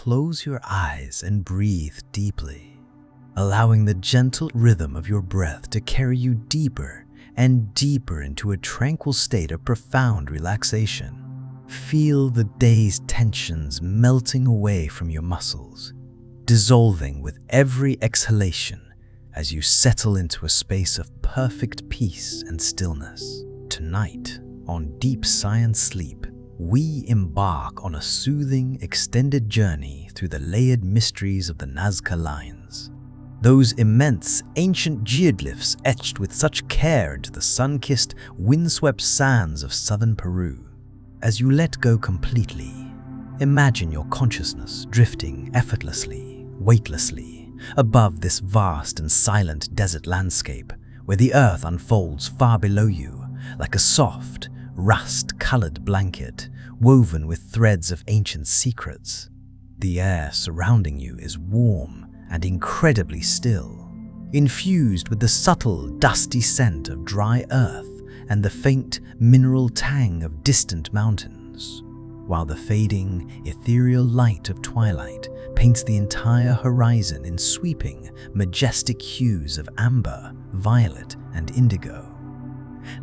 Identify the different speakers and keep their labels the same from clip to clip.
Speaker 1: close your eyes and breathe deeply, allowing the gentle rhythm of your breath to carry you deeper and deeper into a tranquil state of profound relaxation. Feel the day's tensions melting away from your muscles, dissolving with every exhalation as you settle into a space of perfect peace and stillness. Tonight, on Deep Science Sleep, we embark on a soothing, extended journey through the layered mysteries of the Nazca Lines. Those immense, ancient geoglyphs etched with such care into the sun-kissed, windswept sands of southern Peru. As you let go completely, imagine your consciousness drifting effortlessly, weightlessly, above this vast and silent desert landscape where the earth unfolds far below you like a soft, rust-colored blanket woven with threads of ancient secrets. The air surrounding you is warm and incredibly still, infused with the subtle, dusty scent of dry earth and the faint, mineral tang of distant mountains, while the fading, ethereal light of twilight paints the entire horizon in sweeping, majestic hues of amber, violet, and indigo.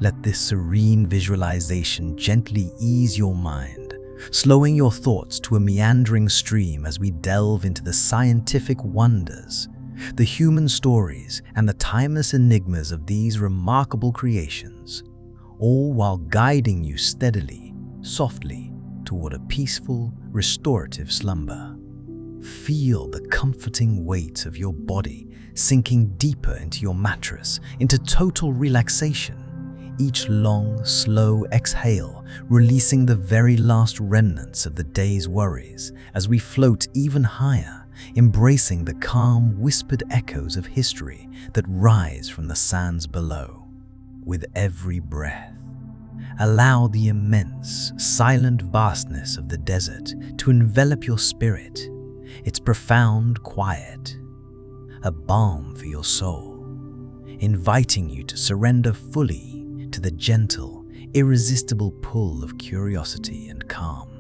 Speaker 1: Let this serene visualization gently ease your mind, slowing your thoughts to a meandering stream as we delve into the scientific wonders, the human stories, and the timeless enigmas of these remarkable creations, all while guiding you steadily, softly, toward a peaceful, restorative slumber. Feel the comforting weight of your body sinking deeper into your mattress, into total relaxation. Each long, slow exhale releasing the very last remnants of the day's worries as we float even higher, embracing the calm, whispered echoes of history that rise from the sands below. With every breath, allow the immense, silent vastness of the desert to envelop your spirit, its profound quiet, a balm for your soul, inviting you to surrender fully to the gentle, irresistible pull of curiosity and calm.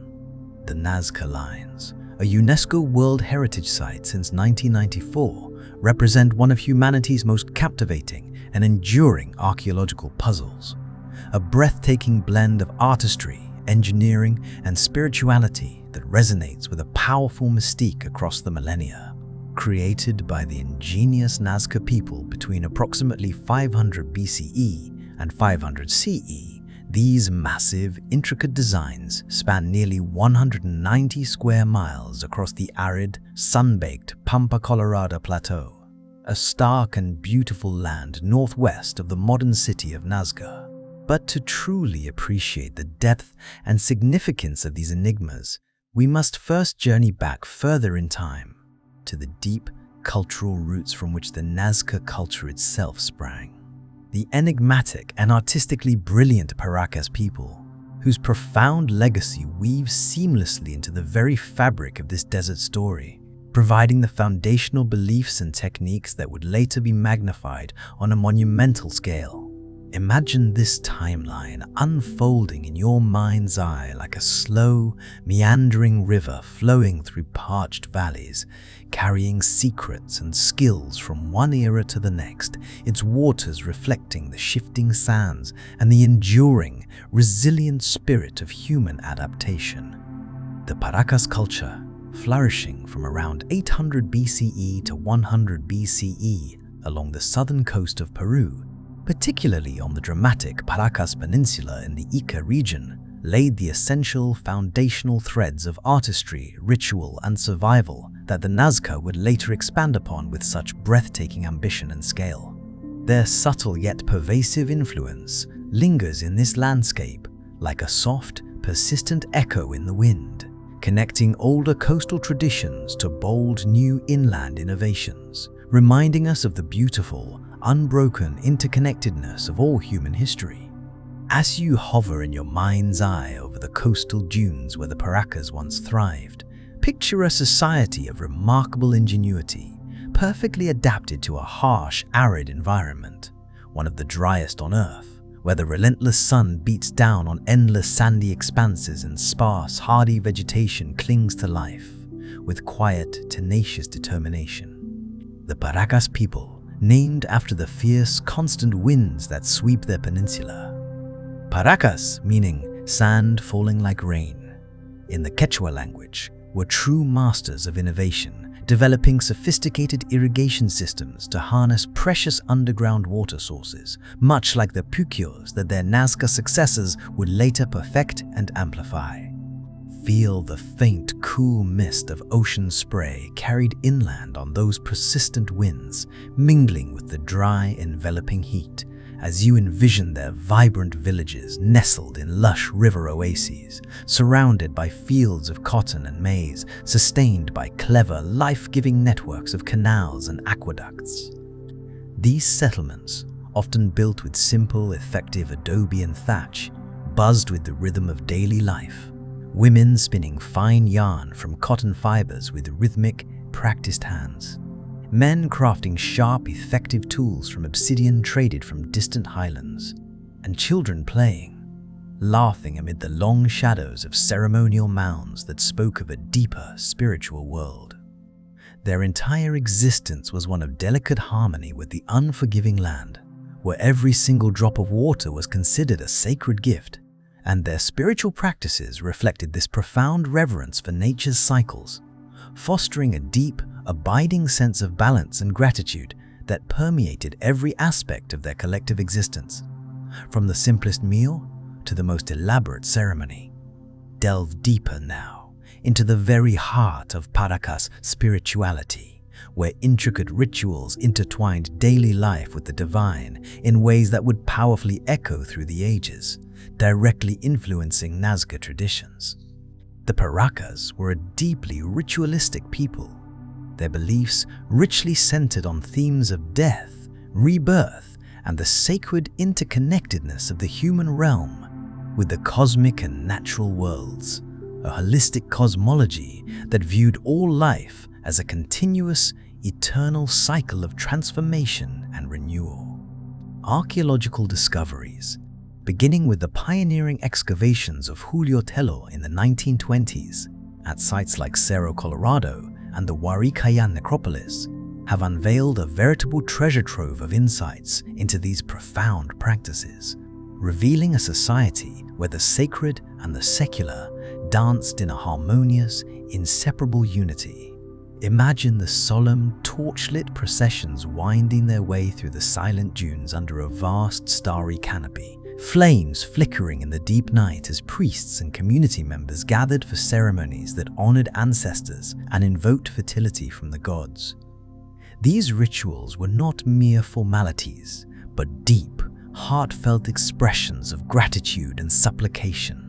Speaker 1: The Nazca Lines, a UNESCO World Heritage Site since 1994, represent one of humanity's most captivating and enduring archaeological puzzles, a breathtaking blend of artistry, engineering, and spirituality that resonates with a powerful mystique across the millennia. Created by the ingenious Nazca people between approximately 500 BCE and 500 CE, these massive, intricate designs span nearly 190 square miles across the arid, sun-baked Pampa Colorado Plateau, a stark and beautiful land northwest of the modern city of Nazca. But to truly appreciate the depth and significance of these enigmas, we must first journey back further in time, to the deep cultural roots from which the Nazca culture itself sprang. The enigmatic and artistically brilliant Paracas people, whose profound legacy weaves seamlessly into the very fabric of this desert story, providing the foundational beliefs and techniques that would later be magnified on a monumental scale. Imagine this timeline unfolding in your mind's eye like a slow, meandering river flowing through parched valleys, carrying secrets and skills from one era to the next, its waters reflecting the shifting sands and the enduring, resilient spirit of human adaptation. The Paracas culture, flourishing from around 800 BCE to 100 BCE along the southern coast of Peru, particularly on the dramatic Paracas Peninsula in the Ica region, laid the essential foundational threads of artistry, ritual, and survival that the Nazca would later expand upon with such breathtaking ambition and scale. Their subtle yet pervasive influence lingers in this landscape like a soft, persistent echo in the wind, connecting older coastal traditions to bold new inland innovations, reminding us of the beautiful, unbroken interconnectedness of all human history. As you hover in your mind's eye over the coastal dunes where the Paracas once thrived, picture a society of remarkable ingenuity, perfectly adapted to a harsh, arid environment, one of the driest on Earth, where the relentless sun beats down on endless sandy expanses and sparse, hardy vegetation clings to life. with quiet, tenacious determination. The Paracas people, named after the fierce, constant winds that sweep their peninsula. Paracas, meaning sand falling like rain, in the Quechua language, were true masters of innovation, developing sophisticated irrigation systems to harness precious underground water sources, much like the puquios that their Nazca successors would later perfect and amplify. Feel the faint, cool mist of ocean spray carried inland on those persistent winds, mingling with the dry, enveloping heat, as you envision their vibrant villages nestled in lush river oases, surrounded by fields of cotton and maize, sustained by clever, life-giving networks of canals and aqueducts. These settlements, often built with simple, effective adobe and thatch, buzzed with the rhythm of daily life. Women spinning fine yarn from cotton fibers with rhythmic, practiced hands. Men crafting sharp, effective tools from obsidian traded from distant highlands. And children playing, laughing amid the long shadows of ceremonial mounds that spoke of a deeper, spiritual world. Their entire existence was one of delicate harmony with the unforgiving land, where every single drop of water was considered a sacred gift, and their spiritual practices reflected this profound reverence for nature's cycles, fostering a deep, abiding sense of balance and gratitude that permeated every aspect of their collective existence, from the simplest meal to the most elaborate ceremony. Delve deeper now into the very heart of Paracas spirituality, where intricate rituals intertwined daily life with the divine in ways that would powerfully echo through the ages, directly influencing Nazca traditions. The Paracas were a deeply ritualistic people, their beliefs richly centered on themes of death, rebirth, and the sacred interconnectedness of the human realm with the cosmic and natural worlds, a holistic cosmology that viewed all life as a continuous, eternal cycle of transformation and renewal. Archaeological discoveries, beginning with the pioneering excavations of Julio Tello in the 1920s at sites like Cerro Colorado and the Huaricayan necropolis, have unveiled a veritable treasure trove of insights into these profound practices, revealing a society where the sacred and the secular danced in a harmonious, inseparable unity. Imagine the solemn, torchlit processions winding their way through the silent dunes under a vast starry canopy, flames flickering in the deep night as priests and community members gathered for ceremonies that honored ancestors and invoked fertility from the gods. These rituals were not mere formalities, but deep, heartfelt expressions of gratitude and supplication,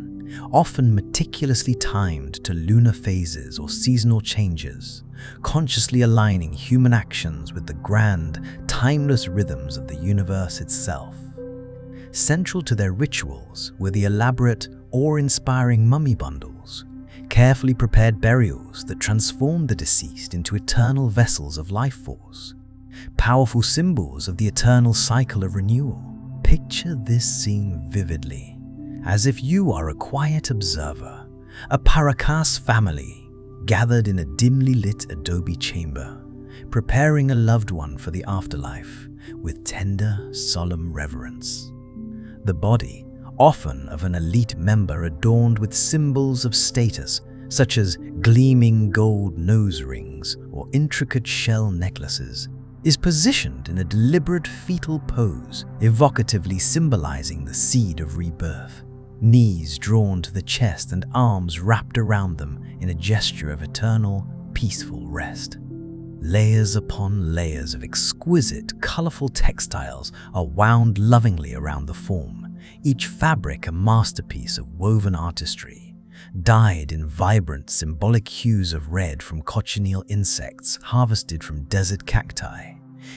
Speaker 1: often meticulously timed to lunar phases or seasonal changes, consciously aligning human actions with the grand, timeless rhythms of the universe itself. Central to their rituals were the elaborate, awe-inspiring mummy bundles, carefully prepared burials that transformed the deceased into eternal vessels of life force, powerful symbols of the eternal cycle of renewal. Picture this scene vividly, as if you are a quiet observer, a Paracas family gathered in a dimly lit adobe chamber, preparing a loved one for the afterlife with tender, solemn reverence. The body, often of an elite member adorned with symbols of status such as gleaming gold nose rings or intricate shell necklaces, is positioned in a deliberate fetal pose, evocatively symbolizing the seed of rebirth, knees drawn to the chest and arms wrapped around them in a gesture of eternal, peaceful rest. Layers upon layers of exquisite, colorful textiles are wound lovingly around the form, each fabric a masterpiece of woven artistry, dyed in vibrant, symbolic hues of red from cochineal insects harvested from desert cacti,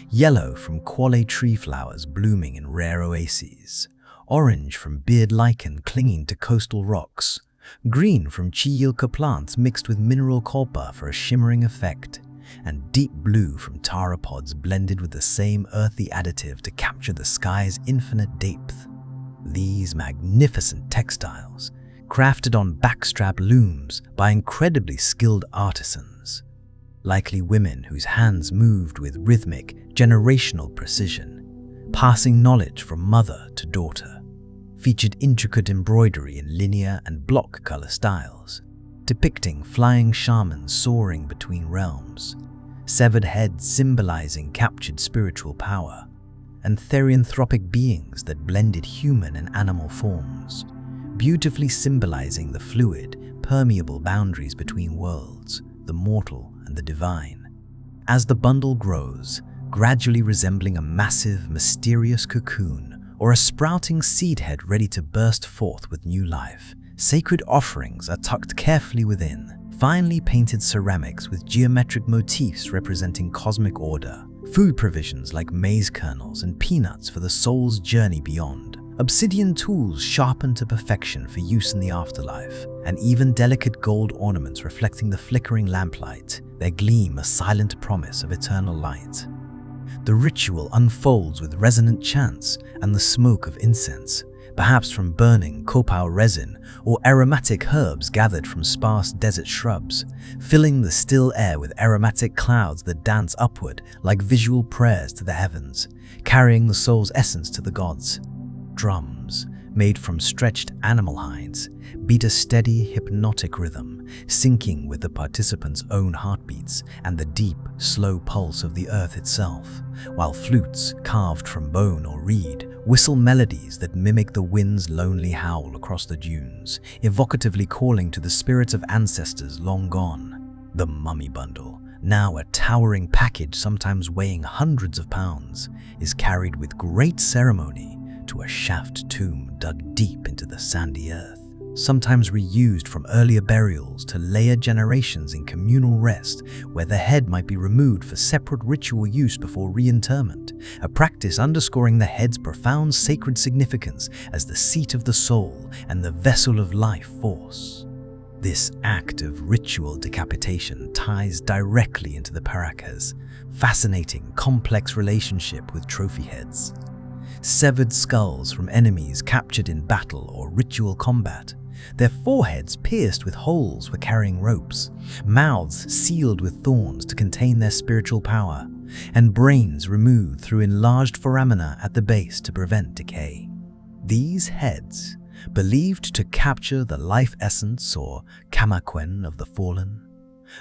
Speaker 1: yellow from quale tree flowers blooming in rare oases, orange from beard lichen clinging to coastal rocks, green from chiyilca plants mixed with mineral copper for a shimmering effect, and deep blue from tara pods blended with the same earthy additive to capture the sky's infinite depth. These magnificent textiles, crafted on backstrap looms by incredibly skilled artisans, likely women whose hands moved with rhythmic, generational precision, passing knowledge from mother to daughter. Featured intricate embroidery in linear and block color styles, depicting flying shamans soaring between realms, severed heads symbolizing captured spiritual power, and therianthropic beings that blended human and animal forms, beautifully symbolizing the fluid, permeable boundaries between worlds, the mortal and the divine. As the bundle grows, gradually resembling a massive, mysterious cocoon or a sprouting seed head ready to burst forth with new life, sacred offerings are tucked carefully within, finely painted ceramics with geometric motifs representing cosmic order, food provisions like maize kernels and peanuts for the soul's journey beyond, obsidian tools sharpened to perfection for use in the afterlife, and even delicate gold ornaments reflecting the flickering lamplight, their gleam a silent promise of eternal light. The ritual unfolds with resonant chants and the smoke of incense, perhaps from burning copal resin or aromatic herbs gathered from sparse desert shrubs, filling the still air with aromatic clouds that dance upward like visual prayers to the heavens, carrying the soul's essence to the gods. Drums, made from stretched animal hides, beat a steady, hypnotic rhythm, syncing with the participants' own heartbeats and the deep, slow pulse of the earth itself, while flutes, carved from bone or reed, whistle melodies that mimic the wind's lonely howl across the dunes, evocatively calling to the spirits of ancestors long gone. The mummy bundle, now a towering package sometimes weighing hundreds of pounds, is carried with great ceremony to a shaft tomb dug deep into the sandy earth, sometimes reused from earlier burials to layer generations in communal rest, where the head might be removed for separate ritual use before reinterment, a practice underscoring the head's profound sacred significance as the seat of the soul and the vessel of life force. This act of ritual decapitation ties directly into the Paracas' fascinating, complex relationship with trophy heads. Severed skulls from enemies captured in battle or ritual combat, their foreheads pierced with holes for carrying ropes, mouths sealed with thorns to contain their spiritual power, and brains removed through enlarged foramina at the base to prevent decay. These heads, believed to capture the life essence or kamaquén of the fallen,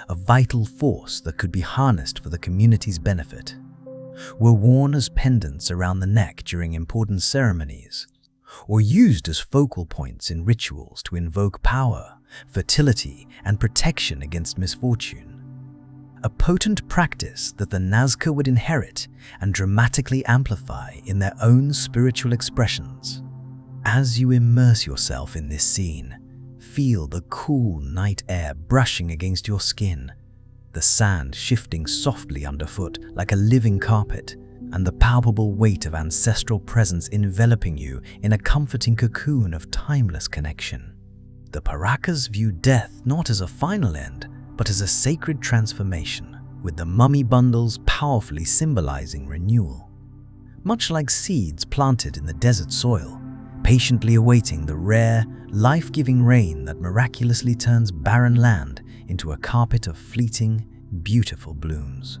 Speaker 1: a vital force that could be harnessed for the community's benefit, were worn as pendants around the neck during important ceremonies, or used as focal points in rituals to invoke power, fertility, and protection against misfortune. A potent practice that the Nazca would inherit and dramatically amplify in their own spiritual expressions. As you immerse yourself in this scene, feel the cool night air brushing against your skin, the sand shifting softly underfoot like a living carpet, and the palpable weight of ancestral presence enveloping you in a comforting cocoon of timeless connection. The Paracas view death not as a final end, but as a sacred transformation, with the mummy bundles powerfully symbolizing renewal. Much like seeds planted in the desert soil, patiently awaiting the rare, life-giving rain that miraculously turns barren land into a carpet of fleeting, beautiful blooms.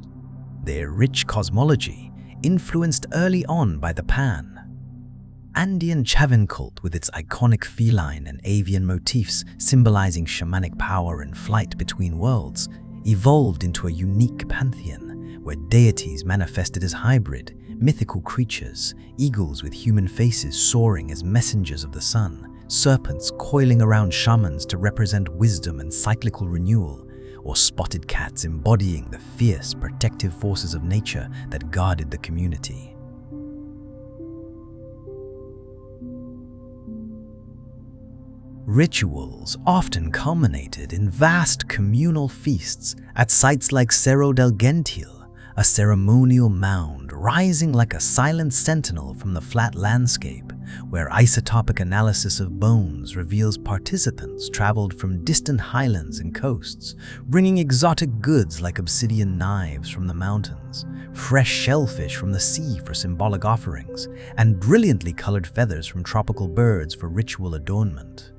Speaker 1: Their rich cosmology, influenced early on by the Andean Chavin cult with its iconic feline and avian motifs symbolizing shamanic power and flight between worlds, evolved into a unique pantheon where deities manifested as hybrid, mythical creatures, eagles with human faces soaring as messengers of the sun, serpents coiling around shamans to represent wisdom and cyclical renewal, or spotted cats embodying the fierce, protective forces of nature that guarded the community. Rituals often culminated in vast communal feasts at sites like Cerro del Gentil, a ceremonial mound rising like a silent sentinel from the flat landscape, where isotopic analysis of bones reveals participants traveled from distant highlands and coasts, bringing exotic goods like obsidian knives from the mountains, fresh shellfish from the sea for symbolic offerings, and brilliantly colored feathers from tropical birds for ritual adornment.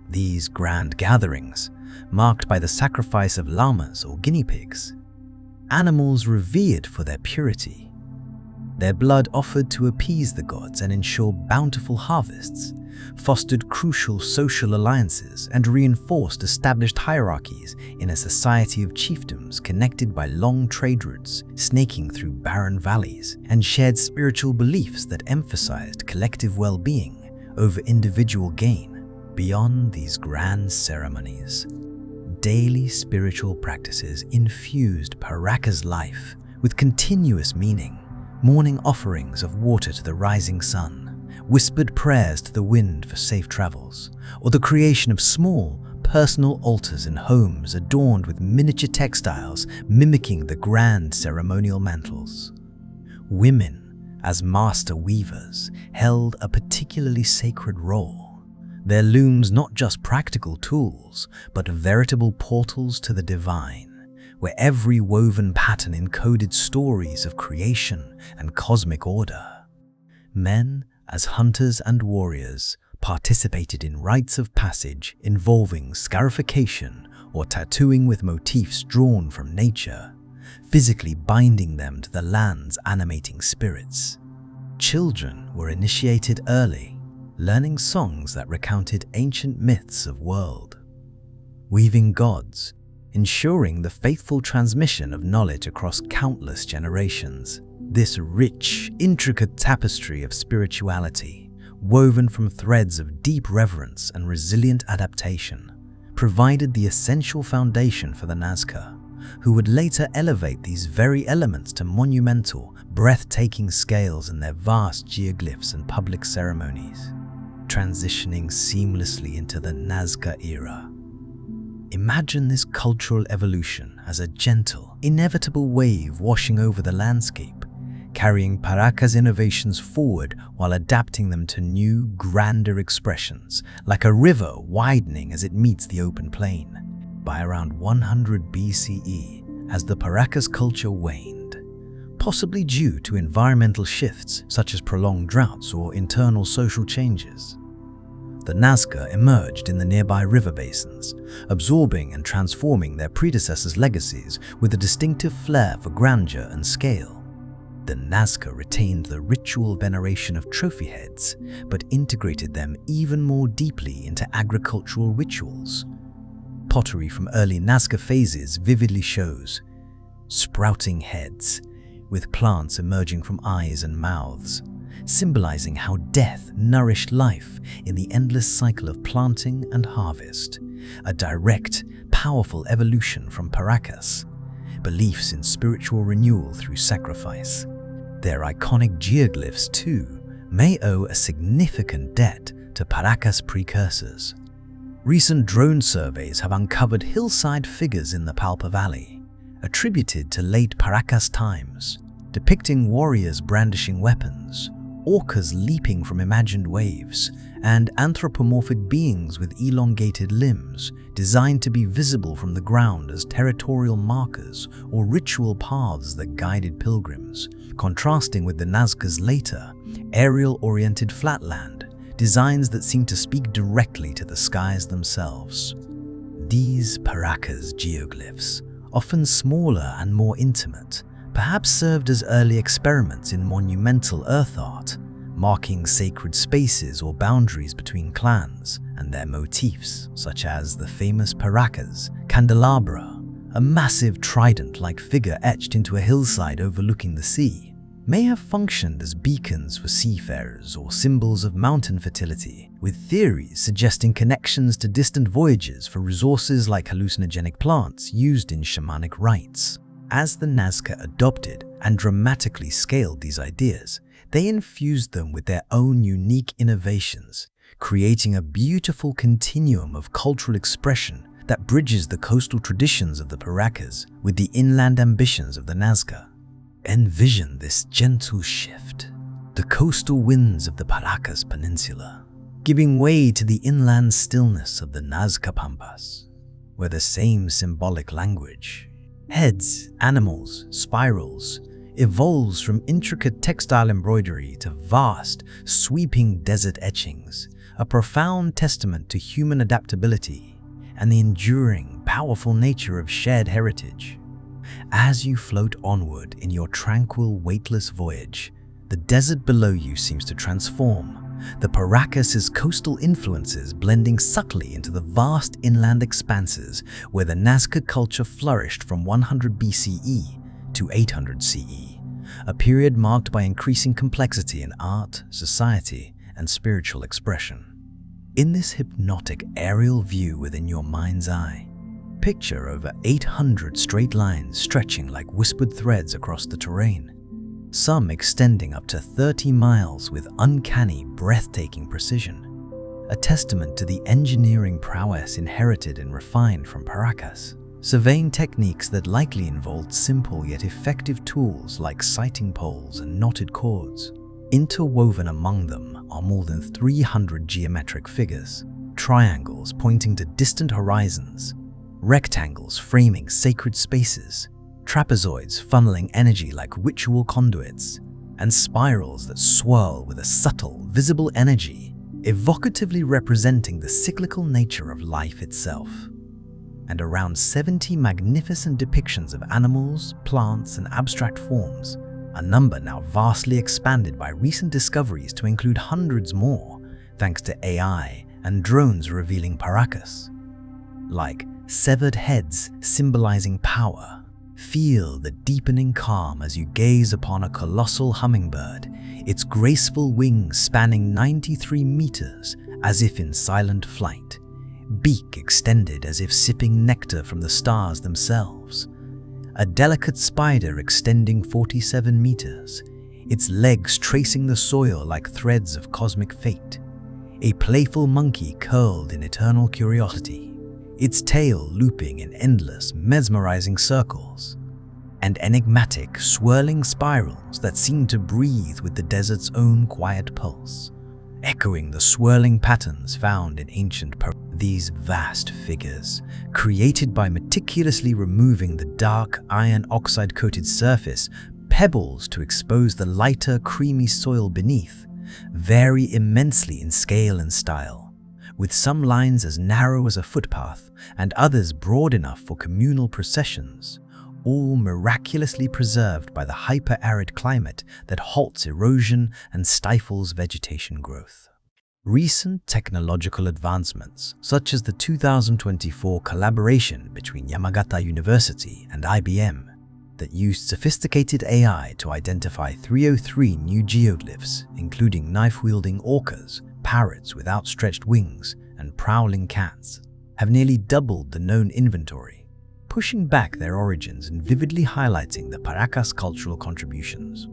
Speaker 1: These grand gatherings, marked by the sacrifice of llamas or guinea pigs, animals revered for their purity, their blood offered to appease the gods and ensure bountiful harvests, fostered crucial social alliances and reinforced established hierarchies in a society of chiefdoms connected by long trade routes snaking through barren valleys, and shared spiritual beliefs that emphasized collective well-being over individual gain. Beyond these grand ceremonies, daily spiritual practices infused Paracas' life with continuous meaning. Morning offerings of water to the rising sun, whispered prayers to the wind for safe travels, or the creation of small, personal altars in homes adorned with miniature textiles mimicking the grand ceremonial mantles. Women, as master weavers, held a particularly sacred role. Their looms not just practical tools, but veritable portals to the divine, where every woven pattern encoded stories of creation and cosmic order. Men, as hunters and warriors, participated in rites of passage involving scarification or tattooing with motifs drawn from nature, physically binding them to the land's animating spirits. Children were initiated early, learning songs that recounted ancient myths of world, weaving gods, ensuring the faithful transmission of knowledge across countless generations. This rich, intricate tapestry of spirituality, woven from threads of deep reverence and resilient adaptation, provided the essential foundation for the Nazca, who would later elevate these very elements to monumental, breathtaking scales in their vast geoglyphs and public ceremonies, transitioning seamlessly into the Nazca era. Imagine this cultural evolution as a gentle, inevitable wave washing over the landscape, carrying Paracas' innovations forward while adapting them to new, grander expressions, like a river widening as it meets the open plain. By around 100 BCE, as the Paracas culture waned, possibly due to environmental shifts such as prolonged droughts or internal social changes, the Nazca emerged in the nearby river basins, absorbing and transforming their predecessors' legacies with a distinctive flair for grandeur and scale. The Nazca retained the ritual veneration of trophy heads, but integrated them even more deeply into agricultural rituals. Pottery from early Nazca phases vividly shows sprouting heads, with plants emerging from eyes and mouths, symbolizing how death nourished life in the endless cycle of planting and harvest, a direct, powerful evolution from Paracas. Beliefs in spiritual renewal through sacrifice. Their iconic geoglyphs, too, may owe a significant debt to Paracas precursors. Recent drone surveys have uncovered hillside figures in the Palpa Valley, attributed to late Paracas times, depicting warriors brandishing weapons, orcas leaping from imagined waves, and anthropomorphic beings with elongated limbs designed to be visible from the ground as territorial markers or ritual paths that guided pilgrims, contrasting with the Nazca's later, aerial-oriented flatland, designs that seem to speak directly to the skies themselves. These Paracas geoglyphs, often smaller and more intimate, perhaps served as early experiments in monumental earth art, marking sacred spaces or boundaries between clans, and their motifs, such as the famous Paracas candelabra, a massive trident-like figure etched into a hillside overlooking the sea, may have functioned as beacons for seafarers or symbols of mountain fertility, with theories suggesting connections to distant voyages for resources like hallucinogenic plants used in shamanic rites. As the Nazca adopted and dramatically scaled these ideas, they infused them with their own unique innovations, creating a beautiful continuum of cultural expression that bridges the coastal traditions of the Paracas with the inland ambitions of the Nazca. Envision this gentle shift, the coastal winds of the Paracas Peninsula, giving way to the inland stillness of the Nazca Pampas, where the same symbolic language, heads, animals, spirals, evolves from intricate textile embroidery to vast, sweeping desert etchings, a profound testament to human adaptability and the enduring, powerful nature of shared heritage. As you float onward in your tranquil, weightless voyage, the desert below you seems to transform, the Paracas' coastal influences blending subtly into the vast inland expanses where the Nazca culture flourished from 100 BCE to 800 CE, a period marked by increasing complexity in art, society, and spiritual expression. In this hypnotic aerial view within your mind's eye, picture over 800 straight lines stretching like whispered threads across the terrain, some extending up to 30 miles with uncanny, breathtaking precision, a testament to the engineering prowess inherited and refined from Paracas. Surveying techniques that likely involved simple yet effective tools like sighting poles and knotted cords. Interwoven among them are more than 300 geometric figures, triangles pointing to distant horizons, rectangles framing sacred spaces, trapezoids funneling energy like ritual conduits, and spirals that swirl with a subtle, visible energy, evocatively representing the cyclical nature of life itself. And around 70 magnificent depictions of animals, plants, and abstract forms, a number now vastly expanded by recent discoveries to include hundreds more, thanks to AI and drones revealing Paracas. Like severed heads symbolizing power, feel the deepening calm as you gaze upon a colossal hummingbird, its graceful wings spanning 93 meters as if in silent flight, beak extended as if sipping nectar from the stars themselves. A delicate spider extending 47 meters, its legs tracing the soil like threads of cosmic fate. A playful monkey curled in eternal curiosity, its tail looping in endless, mesmerizing circles. And enigmatic, swirling spirals that seem to breathe with the desert's own quiet pulse, echoing the swirling patterns found in ancient Peru. These vast figures, created by meticulously removing the dark iron oxide-coated surface, pebbles to expose the lighter, creamy soil beneath, vary immensely in scale and style, with some lines as narrow as a footpath and others broad enough for communal processions, all miraculously preserved by the hyper-arid climate that halts erosion and stifles vegetation growth. Recent technological advancements, such as the 2024 collaboration between Yamagata University and IBM that used sophisticated AI to identify 303 new geoglyphs, including knife-wielding orcas, parrots with outstretched wings, and prowling cats, have nearly doubled the known inventory, pushing back their origins and vividly highlighting the Paracas cultural contributions.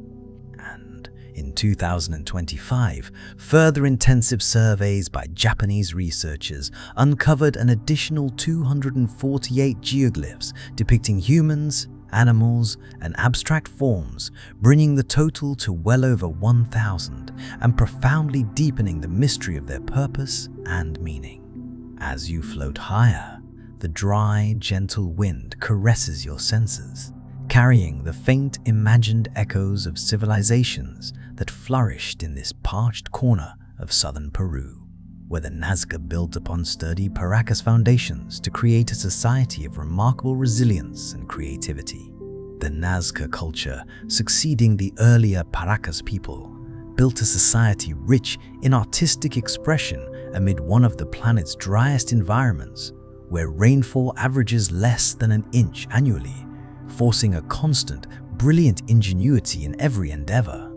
Speaker 1: And in 2025, further intensive surveys by Japanese researchers uncovered an additional 248 geoglyphs depicting humans, animals, and abstract forms, bringing the total to well over 1,000 and profoundly deepening the mystery of their purpose and meaning. As you float higher, the dry, gentle wind caresses your senses, carrying the faint, imagined echoes of civilizations that flourished in this parched corner of southern Peru, where the Nazca built upon sturdy Paracas foundations to create a society of remarkable resilience and creativity. The Nazca culture, succeeding the earlier Paracas people, built a society rich in artistic expression amid one of the planet's driest environments, where rainfall averages less than an inch annually, forcing a constant, brilliant ingenuity in every endeavor.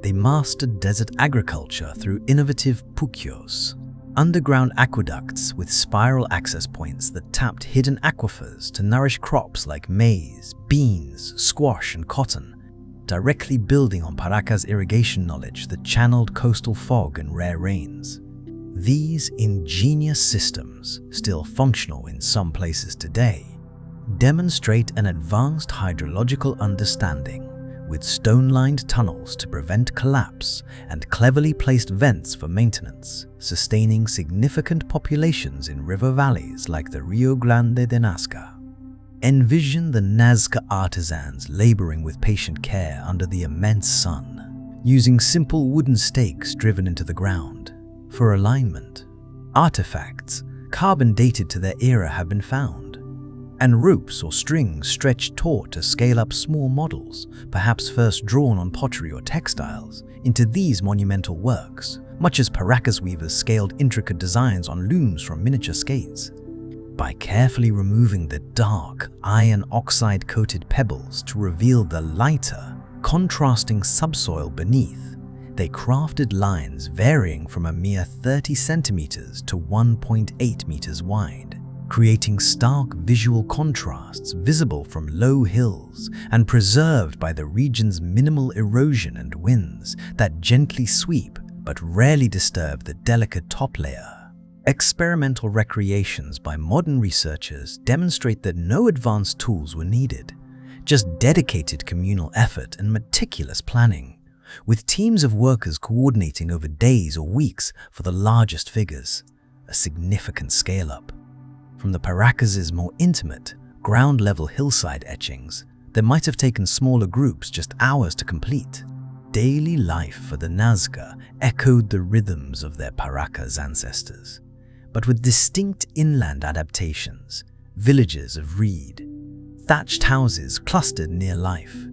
Speaker 1: They mastered desert agriculture through innovative puquios, underground aqueducts with spiral access points that tapped hidden aquifers to nourish crops like maize, beans, squash, and cotton, directly building on Paracas' irrigation knowledge that channeled coastal fog and rare rains. These ingenious systems, still functional in some places today, demonstrate an advanced hydrological understanding, with stone-lined tunnels to prevent collapse and cleverly placed vents for maintenance, sustaining significant populations in river valleys like the Rio Grande de Nazca. Envision the Nazca artisans laboring with patient care under the immense sun, using simple wooden stakes driven into the ground, for alignment. Artifacts, carbon dated to their era, have been found, and ropes or strings stretched taut to scale up small models, perhaps first drawn on pottery or textiles, into these monumental works, much as Paracas weavers scaled intricate designs on looms from miniature skates. By carefully removing the dark, iron oxide-coated pebbles to reveal the lighter, contrasting subsoil beneath, they crafted lines varying from a mere 30 centimeters to 1.8 meters wide, creating stark visual contrasts visible from low hills and preserved by the region's minimal erosion and winds that gently sweep but rarely disturb the delicate top layer. Experimental recreations by modern researchers demonstrate that no advanced tools were needed, just dedicated communal effort and meticulous planning, with teams of workers coordinating over days or weeks for the largest figures, a significant scale-up. From the Paracas' more intimate, ground-level hillside etchings that might have taken smaller groups just hours to complete, daily life for the Nazca echoed the rhythms of their Paracas ancestors, but with distinct inland adaptations, villages of reed, thatched houses clustered near life,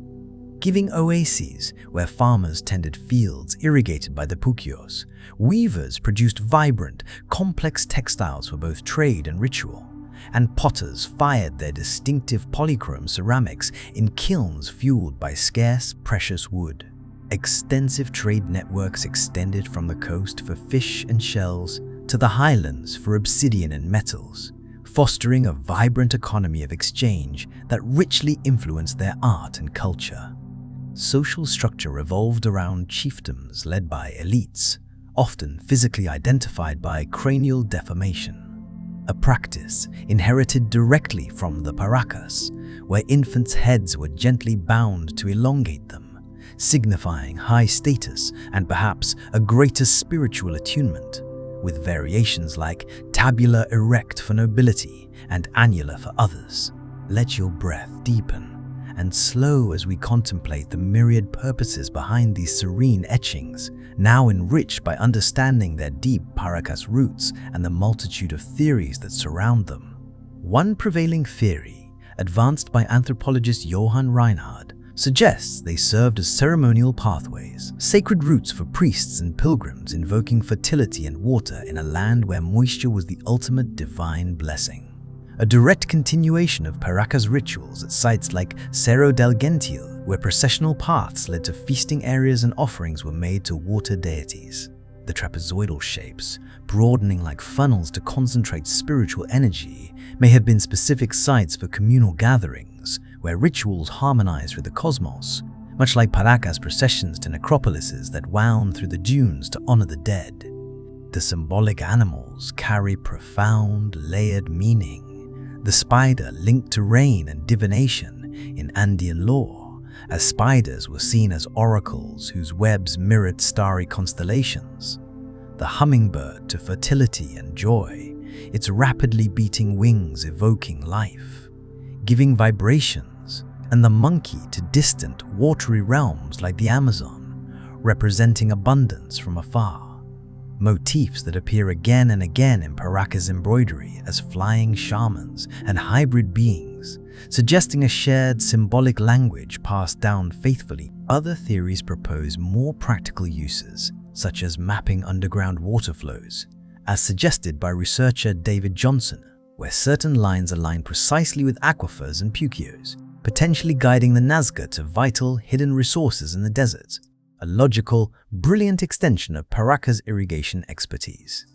Speaker 1: giving oases where farmers tended fields irrigated by the puquios. Weavers produced vibrant, complex textiles for both trade and ritual, and potters fired their distinctive polychrome ceramics in kilns fueled by scarce, precious wood. Extensive trade networks extended from the coast for fish and shells to the highlands for obsidian and metals, fostering a vibrant economy of exchange that richly influenced their art and culture. Social structure revolved around chiefdoms led by elites, often physically identified by cranial deformation, a practice inherited directly from the Paracas, where infants' heads were gently bound to elongate them, signifying high status and perhaps a greater spiritual attunement, with variations like tabula erect for nobility and annular for others. Let your breath deepen and slow as we contemplate the myriad purposes behind these serene etchings, now enriched by understanding their deep Paracas roots and the multitude of theories that surround them. One prevailing theory, advanced by anthropologist Johann Reinhard, suggests they served as ceremonial pathways, sacred routes for priests and pilgrims invoking fertility and water in a land where moisture was the ultimate divine blessing. A direct continuation of Paracas rituals at sites like Cerro del Gentil, where processional paths led to feasting areas and offerings were made to water deities. The trapezoidal shapes, broadening like funnels to concentrate spiritual energy, may have been specific sites for communal gatherings, where rituals harmonized with the cosmos, much like Paracas processions to necropolises that wound through the dunes to honor the dead. The symbolic animals carry profound, layered meaning. The spider linked to rain and divination in Andean lore, as spiders were seen as oracles whose webs mirrored starry constellations. The hummingbird to fertility and joy, its rapidly beating wings evoking life, giving vibrations, and the monkey to distant, watery realms like the Amazon, representing abundance from afar. Motifs that appear again and again in Paracas embroidery as flying shamans and hybrid beings, suggesting a shared symbolic language passed down faithfully. Other theories propose more practical uses, such as mapping underground water flows, as suggested by researcher David Johnson, where certain lines align precisely with aquifers and puquios, potentially guiding the Nazca to vital, hidden resources in the desert, a logical, brilliant extension of Paracas' irrigation expertise.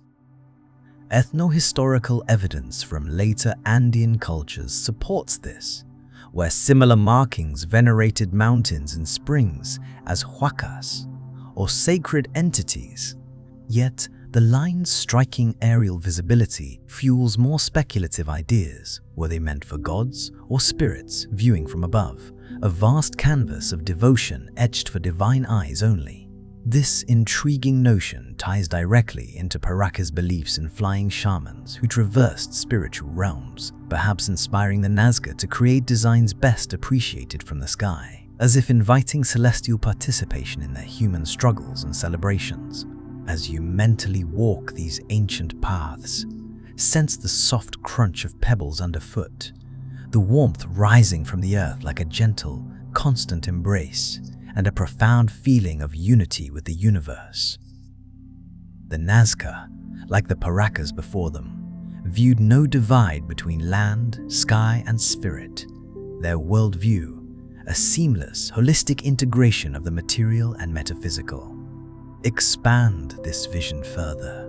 Speaker 1: Ethno-historical evidence from later Andean cultures supports this, where similar markings venerated mountains and springs as huacas, or sacred entities. Yet, the line's striking aerial visibility fuels more speculative ideas. Were they meant for gods or spirits viewing from above? A vast canvas of devotion etched for divine eyes only. This intriguing notion ties directly into Paracas' beliefs in flying shamans who traversed spiritual realms, perhaps inspiring the Nazca to create designs best appreciated from the sky, as if inviting celestial participation in their human struggles and celebrations. As you mentally walk these ancient paths, sense the soft crunch of pebbles underfoot, the warmth rising from the earth like a gentle, constant embrace, and a profound feeling of unity with the universe. The Nazca, like the Paracas before them, viewed no divide between land, sky, and spirit. Their worldview, a seamless, holistic integration of the material and metaphysical. Expand this vision further.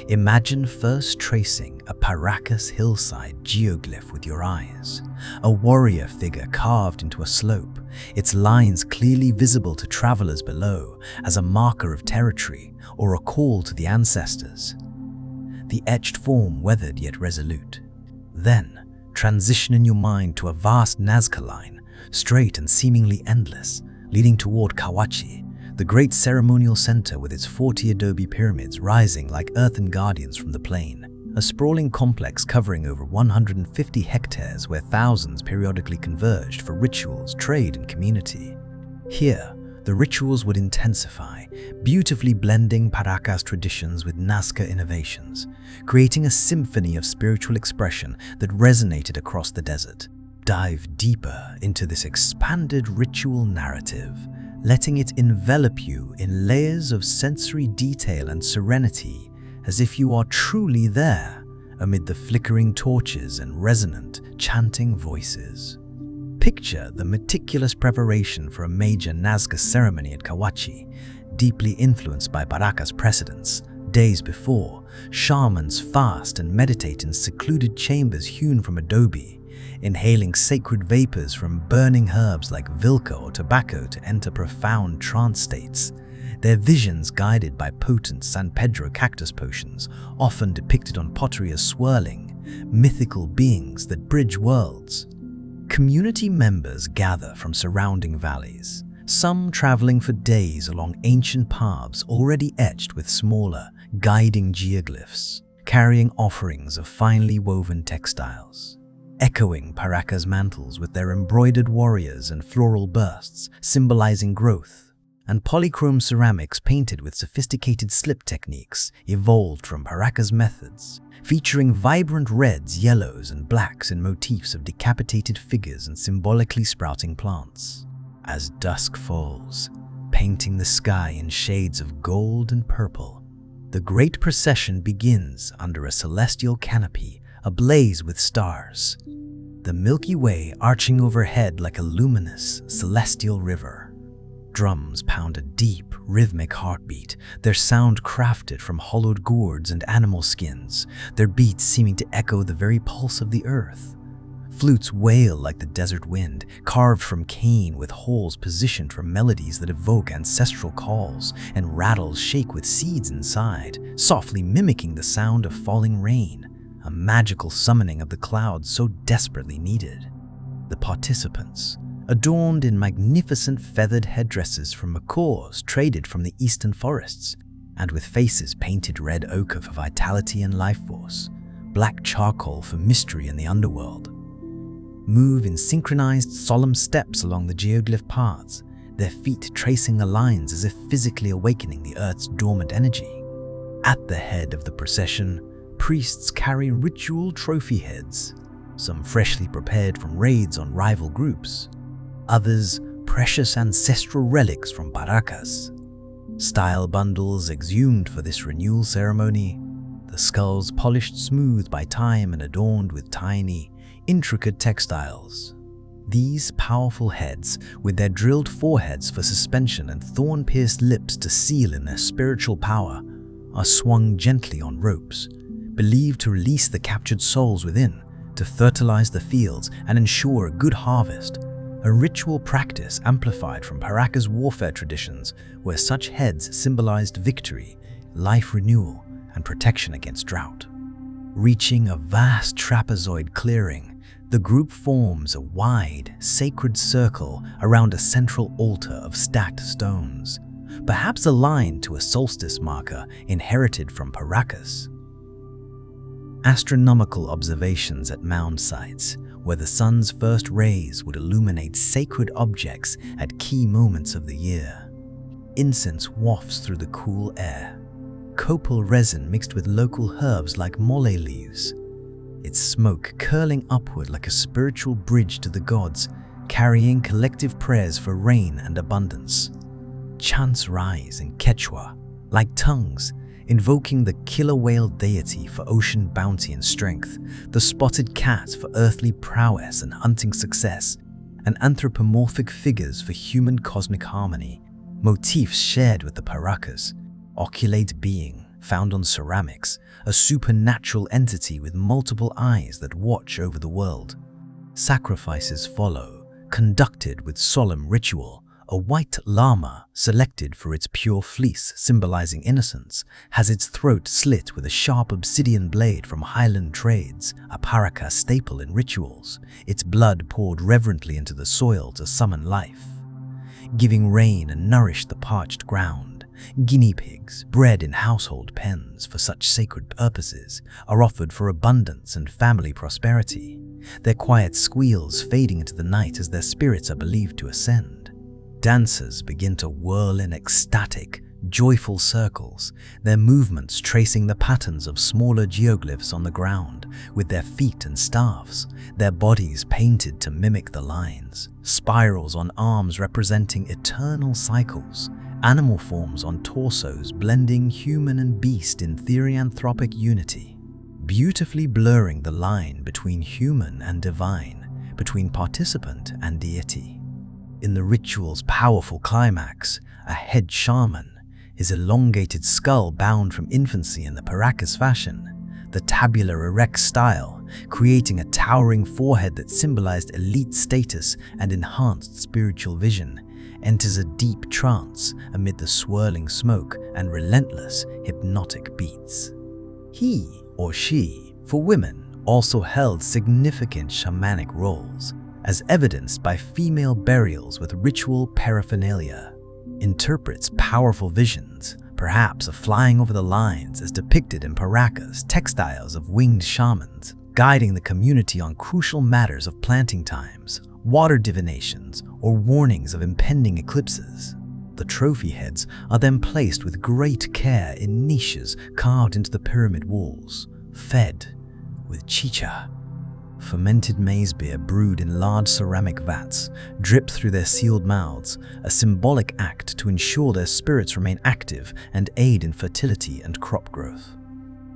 Speaker 1: Imagine first tracing a Paracas hillside geoglyph with your eyes, a warrior figure carved into a slope, its lines clearly visible to travelers below as a marker of territory or a call to the ancestors. The etched form weathered yet resolute. Then, transition in your mind to a vast Nazca Line, straight and seemingly endless, leading toward Kawachi, the great ceremonial center with its 40 adobe pyramids rising like earthen guardians from the plain. A sprawling complex covering over 150 hectares where thousands periodically converged for rituals, trade, and community. Here, the rituals would intensify, beautifully blending Paracas traditions with Nazca innovations, creating a symphony of spiritual expression that resonated across the desert. Dive deeper into this expanded ritual narrative, letting it envelop you in layers of sensory detail and serenity, as if you are truly there amid the flickering torches and resonant, chanting voices. Picture the meticulous preparation for a major Nazca ceremony at Kawachi, deeply influenced by Paracas precedents. Days before, shamans fast and meditate in secluded chambers hewn from adobe, inhaling sacred vapors from burning herbs like vilca or tobacco to enter profound trance states. Their visions guided by potent San Pedro cactus potions, often depicted on pottery as swirling, mythical beings that bridge worlds. Community members gather from surrounding valleys, some traveling for days along ancient paths already etched with smaller, guiding geoglyphs, carrying offerings of finely woven textiles. Echoing Paracas mantles with their embroidered warriors and floral bursts symbolizing growth, and polychrome ceramics painted with sophisticated slip techniques evolved from Paracas methods, featuring vibrant reds, yellows, and blacks in motifs of decapitated figures and symbolically sprouting plants. As dusk falls, painting the sky in shades of gold and purple, the great procession begins under a celestial canopy ablaze with stars, the Milky Way arching overhead like a luminous, celestial river. Drums pound a deep, rhythmic heartbeat, their sound crafted from hollowed gourds and animal skins, their beats seeming to echo the very pulse of the earth. Flutes wail like the desert wind, carved from cane with holes positioned for melodies that evoke ancestral calls, and rattles shake with seeds inside, softly mimicking the sound of falling rain, a magical summoning of the clouds so desperately needed. The participants, adorned in magnificent feathered headdresses from macaws traded from the eastern forests, and with faces painted red ochre for vitality and life force, black charcoal for mystery in the underworld, move in synchronized solemn steps along the geoglyph paths, their feet tracing the lines as if physically awakening the earth's dormant energy. At the head of the procession, priests carry ritual trophy heads, some freshly prepared from raids on rival groups, others precious ancestral relics from Paracas. Style bundles exhumed for this renewal ceremony, the skulls polished smooth by time and adorned with tiny, intricate textiles. These powerful heads, with their drilled foreheads for suspension and thorn-pierced lips to seal in their spiritual power, are swung gently on ropes, believed to release the captured souls within, to fertilize the fields and ensure a good harvest. A ritual practice amplified from Paracas warfare traditions where such heads symbolized victory, life renewal, and protection against drought. Reaching a vast trapezoid clearing, the group forms a wide, sacred circle around a central altar of stacked stones, perhaps aligned to a solstice marker inherited from Paracas. Astronomical observations at mound sites, where the sun's first rays would illuminate sacred objects at key moments of the year. Incense wafts through the cool air, copal resin mixed with local herbs like mole leaves, its smoke curling upward like a spiritual bridge to the gods, carrying collective prayers for rain and abundance. Chants rise in Quechua, like tongues, invoking the killer whale deity for ocean bounty and strength, the spotted cat for earthly prowess and hunting success, and anthropomorphic figures for human cosmic harmony, motifs shared with the Paracas, oculate being found on ceramics, a supernatural entity with multiple eyes that watch over the world. Sacrifices follow, conducted with solemn ritual. A white llama, selected for its pure fleece symbolizing innocence, has its throat slit with a sharp obsidian blade from highland trades, a Paracas staple in rituals, its blood poured reverently into the soil to summon life. Giving rain and nourish the parched ground, guinea pigs, bred in household pens for such sacred purposes, are offered for abundance and family prosperity, their quiet squeals fading into the night as their spirits are believed to ascend. Dancers begin to whirl in ecstatic, joyful circles, their movements tracing the patterns of smaller geoglyphs on the ground with their feet and staffs, their bodies painted to mimic the lines, spirals on arms representing eternal cycles, animal forms on torsos blending human and beast in therianthropic unity, beautifully blurring the line between human and divine, between participant and deity. In the ritual's powerful climax, a head shaman, his elongated skull bound from infancy in the Paracas fashion, the tabular erect style, creating a towering forehead that symbolized elite status and enhanced spiritual vision, enters a deep trance amid the swirling smoke and relentless hypnotic beats. He or she, for women, also held significant shamanic roles, as evidenced by female burials with ritual paraphernalia, interprets powerful visions, perhaps of flying over the lines as depicted in Paracas textiles of winged shamans, guiding the community on crucial matters of planting times, water divinations, or warnings of impending eclipses. The trophy heads are then placed with great care in niches carved into the pyramid walls, fed with chicha. Fermented maize beer brewed in large ceramic vats drip through their sealed mouths, a symbolic act to ensure their spirits remain active and aid in fertility and crop growth.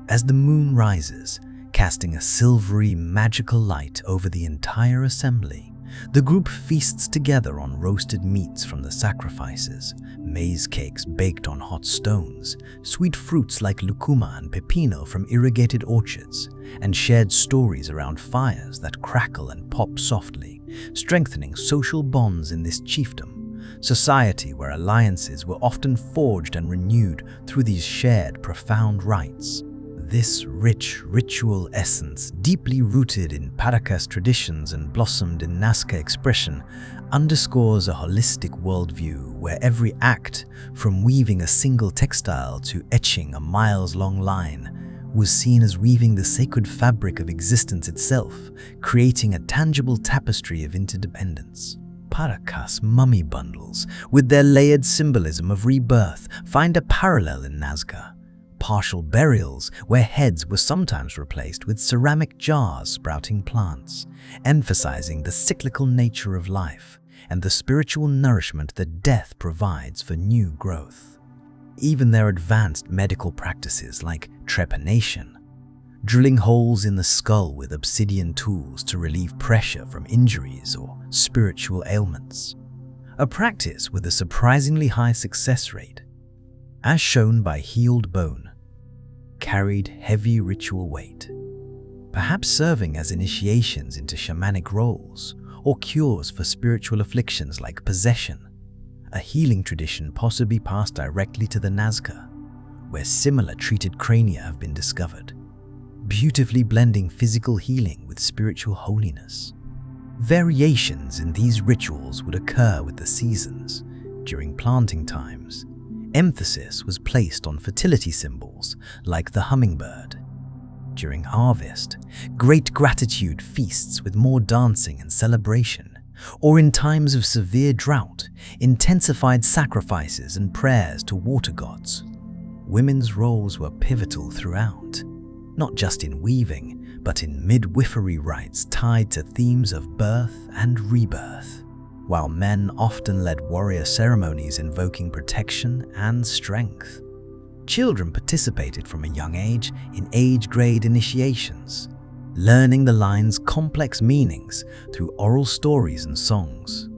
Speaker 1: As the moon rises, casting a silvery, magical light over the entire assembly, the group feasts together on roasted meats from the sacrifices, maize cakes baked on hot stones, sweet fruits like lucuma and pepino from irrigated orchards, and shared stories around fires that crackle and pop softly, strengthening social bonds in this chiefdom, society where alliances were often forged and renewed through these shared profound rites. This rich ritual essence, deeply rooted in Paracas traditions and blossomed in Nazca expression, underscores a holistic worldview where every act, from weaving a single textile to etching a miles-long line, was seen as weaving the sacred fabric of existence itself, creating a tangible tapestry of interdependence. Paracas mummy bundles, with their layered symbolism of rebirth, find a parallel in Nazca. Partial burials, where heads were sometimes replaced with ceramic jars sprouting plants, emphasizing the cyclical nature of life and the spiritual nourishment that death provides for new growth. Even their advanced medical practices like trepanation, drilling holes in the skull with obsidian tools to relieve pressure from injuries or spiritual ailments, a practice with a surprisingly high success rate, as shown by healed bone, carried heavy ritual weight, perhaps serving as initiations into shamanic roles or cures for spiritual afflictions like possession, a healing tradition possibly passed directly to the Nazca, where similar treated crania have been discovered, beautifully blending physical healing with spiritual holiness. Variations in these rituals would occur with the seasons. During planting times, emphasis was placed on fertility symbols like the hummingbird. During harvest, great gratitude feasts with more dancing and celebration, or in times of severe drought, intensified sacrifices and prayers to water gods. women's roles were pivotal throughout, not just in weaving, but in midwifery rites tied to themes of birth and rebirth, while men often led warrior ceremonies invoking protection and strength. Children participated from a young age in age-grade initiations, learning the lines' complex meanings through oral stories and songs,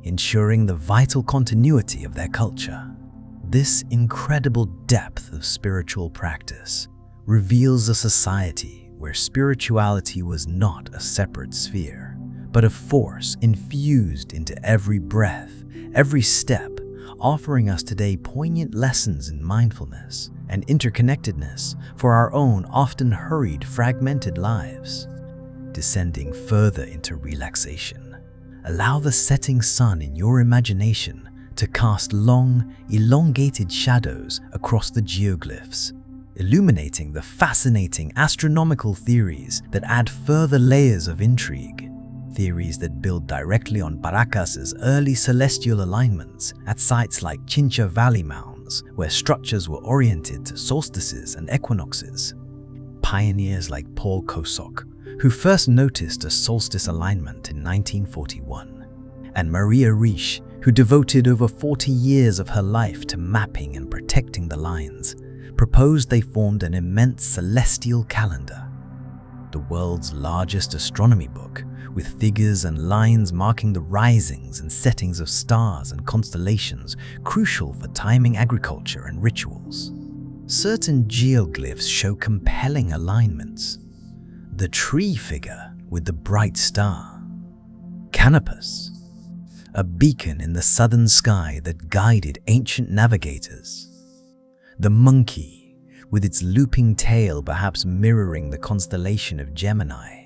Speaker 1: ensuring the vital continuity of their culture. This incredible depth of spiritual practice reveals a society where spirituality was not a separate sphere, but a force infused into every breath, every step, offering us today poignant lessons in mindfulness and interconnectedness for our own often hurried, fragmented lives. Descending further into relaxation, allow the setting sun in your imagination to cast long, elongated shadows across the geoglyphs, illuminating the fascinating astronomical theories that add further layers of intrigue. Theories that build directly on Paracas' early celestial alignments at sites like Chincha Valley Mounds, where structures were oriented to solstices and equinoxes. Pioneers like Paul Kosok, who first noticed a solstice alignment in 1941, and Maria Riesch, who devoted over 40 years of her life to mapping and protecting the lines, proposed they formed an immense celestial calendar, the world's largest astronomy book, with figures and lines marking the risings and settings of stars and constellations crucial for timing agriculture and rituals. Certain geoglyphs show compelling alignments. The tree figure with the bright star, Canopus, a beacon in the southern sky that guided ancient navigators. The monkey, with its looping tail perhaps mirroring the constellation of Gemini.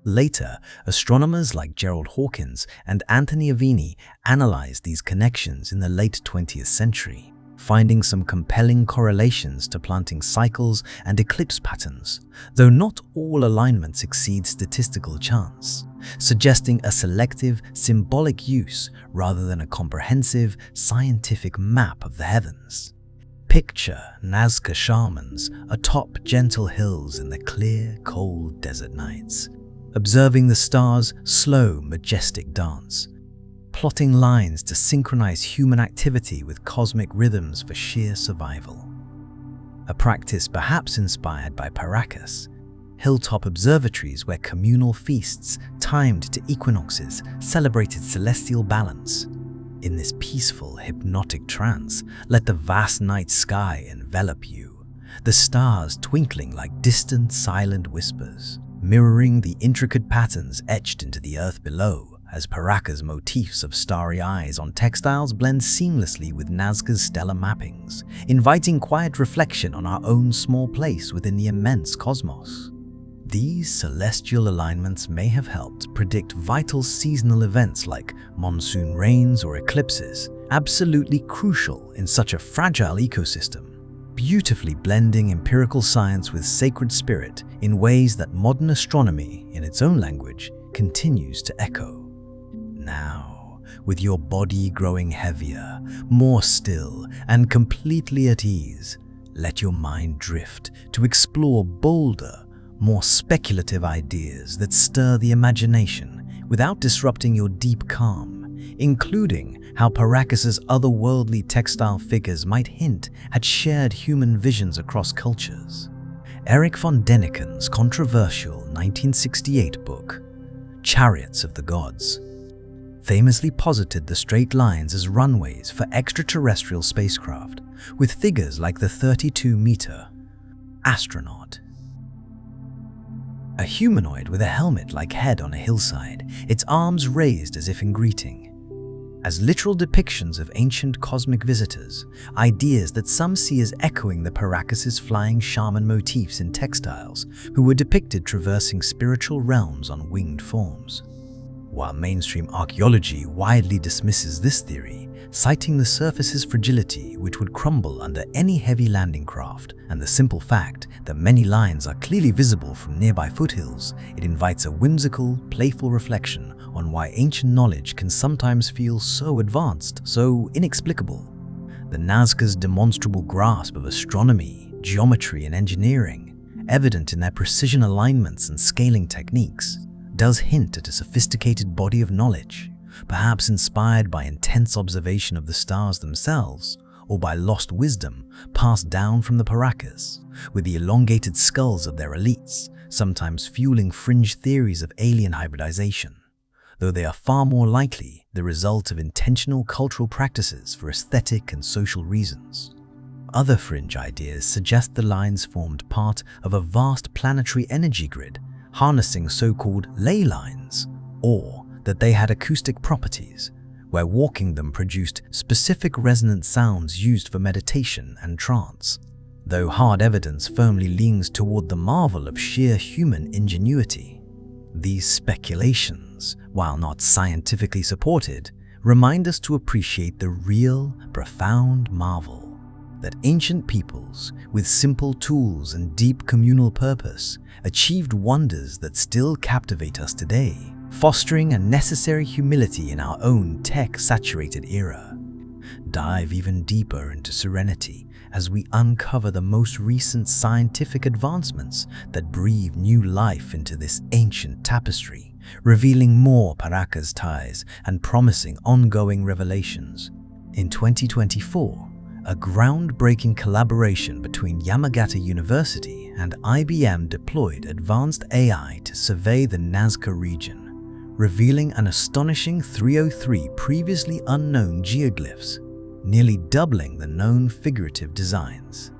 Speaker 1: Later, astronomers like Gerald Hawkins and Anthony Aveni analyzed these connections in the late 20th century, finding some compelling correlations to planting cycles and eclipse patterns, though not all alignments exceed statistical chance, suggesting a selective, symbolic use rather than a comprehensive, scientific map of the heavens. Picture Nazca shamans atop gentle hills in the clear, cold desert nights, observing the stars' slow, majestic dance, plotting lines to synchronize human activity with cosmic rhythms for sheer survival. A practice perhaps inspired by Paracas, hilltop observatories where communal feasts timed to equinoxes celebrated celestial balance. In this peaceful, hypnotic trance, let the vast night sky envelop you, the stars twinkling like distant, silent whispers, mirroring the intricate patterns etched into the earth below, as Paracas' motifs of starry eyes on textiles blend seamlessly with Nazca's stellar mappings, inviting quiet reflection on our own small place within the immense cosmos. These celestial alignments may have helped predict vital seasonal events like monsoon rains or eclipses, absolutely crucial in such a fragile ecosystem, beautifully blending empirical science with sacred spirit in ways that modern astronomy, in its own language, continues to echo. Now, with your body growing heavier, more still, and completely at ease, let your mind drift to explore bolder, more speculative ideas that stir the imagination without disrupting your deep calm, including how Paracas' otherworldly textile figures might hint at shared human visions across cultures. Erich von Däniken's controversial 1968 book, Chariots of the Gods, famously posited the straight lines as runways for extraterrestrial spacecraft, with figures like the 32-meter astronaut. A humanoid with a helmet-like head on a hillside, its arms raised as if in greeting. As literal depictions of ancient cosmic visitors, ideas that some see as echoing the Paracas' flying shaman motifs in textiles, who were depicted traversing spiritual realms on winged forms. While mainstream archaeology widely dismisses this theory, citing the surface's fragility which would crumble under any heavy landing craft, and the simple fact that many lines are clearly visible from nearby foothills, it invites a whimsical, playful reflection on why ancient knowledge can sometimes feel so advanced, so inexplicable. The Nazca's demonstrable grasp of astronomy, geometry, and engineering, evident in their precision alignments and scaling techniques, does hint at a sophisticated body of knowledge, perhaps inspired by intense observation of the stars themselves, or by lost wisdom passed down from the Paracas, with the elongated skulls of their elites sometimes fueling fringe theories of alien hybridization, though they are far more likely the result of intentional cultural practices for aesthetic and social reasons. Other fringe ideas suggest the lines formed part of a vast planetary energy grid harnessing so-called ley lines, or that they had acoustic properties, where walking them produced specific resonant sounds used for meditation and trance, though hard evidence firmly leans toward the marvel of sheer human ingenuity. These speculations, while not scientifically supported, remind us to appreciate the real, profound marvel that ancient peoples, with simple tools and deep communal purpose, achieved wonders that still captivate us today, fostering a necessary humility in our own tech-saturated era. Dive even deeper into serenity as we uncover the most recent scientific advancements that breathe new life into this ancient tapestry, revealing more Paracas ties and promising ongoing revelations. In 2024, a groundbreaking collaboration between Yamagata University and IBM deployed advanced AI to survey the Nazca region, revealing an astonishing 303 previously unknown geoglyphs, nearly doubling the known figurative designs.